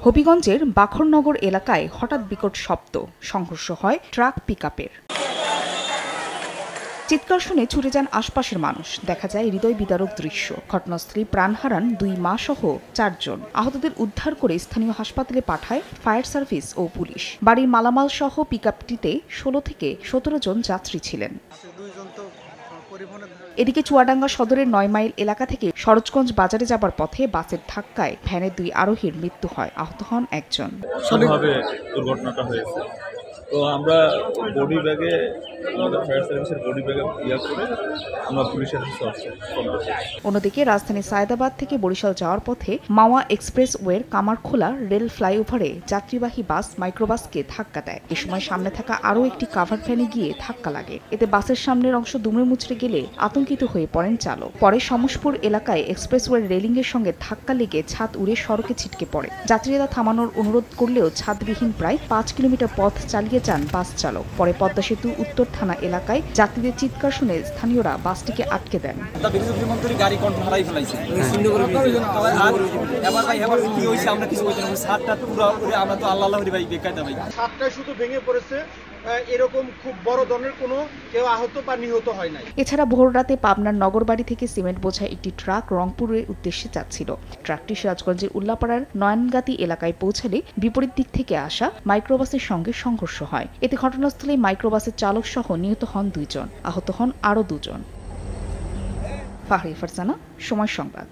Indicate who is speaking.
Speaker 1: হবিগঞ্জের বাখরনগর এলাকায় হঠাৎ বিকট শব্দ, সংঘর্ষ হয় ট্রাক পিকআপের। চিৎকার শুনে ছুটে যান আশপাশের মানুষ। দেখা যায় হৃদয় বিদারক দৃশ্য। ঘটনাস্থলে প্রাণ হারান 2 মা সহ 4 জন। আহতদের উদ্ধার করে স্থানীয় হাসপাতালে পাঠায় ফায়ার সার্ভিস ও পুলিশ। বাড়ির মালামাল সহ পিকআপটিতে 16 থেকে 17 জন যাত্রী ছিলেন। এদিকে চুয়াডাঙ্গা সদরের 9 মাইল এলাকা থেকে সরোজগঞ্জ বাজারে যাবার পথে বাসের ধাক্কায় ভ্যানের 2 আরোহীর মৃত্যু হয়, আহত হন 1 জন।
Speaker 2: সঠিকভাবে দুর্ঘটনাটা হয়েছে, তো আমরা বডি ব্যাগে আমাদের ফায়ার সার্ভিসের বডি ব্যাগে করে আমরা পুলিশের কাছে।
Speaker 1: অন্যদিকে রাজধানী সায়েদাবাদ থেকে বরিশাল যাওয়ার পথে মাওয়া এক্সপ্রেসওয়ের কামারখোলা রেল ফ্লাইওভারে যাত্রীবাহী বাস মাইক্রোবাসকে ধাক্কা দেয়। এ সময় সামনে থাকা আরও একটি কাভার ভ্যানে গিয়ে ধাক্কা লাগে। এতে বাসের সামনের অংশ দুমড়ে মুচড়ে গেলে আতঙ্কিত হয়ে পড়েন চালক। পরে সমসপুর এলাকায় এক্সপ্রেসওয়ের রেলিংয়ের সঙ্গে ধাক্কা লেগে ছাদ উড়ে সড়কে ছিটকে পড়ে। যাত্রীরা থামানোর অনুরোধ করলেও ছাদবিহীন প্রায় 5 কিলোমিটার পথ চালিয়ে যান বাস চালক। পরে পদ্মা সেতু উত্তর থানা এলাকায় যাত্রীদের চিৎকার শুনে স্থানীয়রা বাসটিকে আটকে দেন।
Speaker 3: এরকম খুব বড় ধরনের কোনো কেউ আহত বা নিহত হয় নাই।
Speaker 1: এছাড়া ভোররাতে পাবনার নগরবাড়ি থেকে সিমেন্ট বোঝাই একটি ট্রাক রংপুরের উদ্দেশ্যে যাচ্ছিল। ট্রাকটি সিরাজগঞ্জের উল্লাপাড়ার নয়নগাতি এলাকায় পৌঁছালে বিপরীত দিক থেকে আসা মাইক্রোবাসের সঙ্গে সংঘর্ষ হয়। এতে ঘটনাস্থলে মাইক্রোবাসের চালক সহ নিহত হন 2 জন, আহত হন আরও 2 জন। ফাহরি ফারজানা, সময় সংবাদ।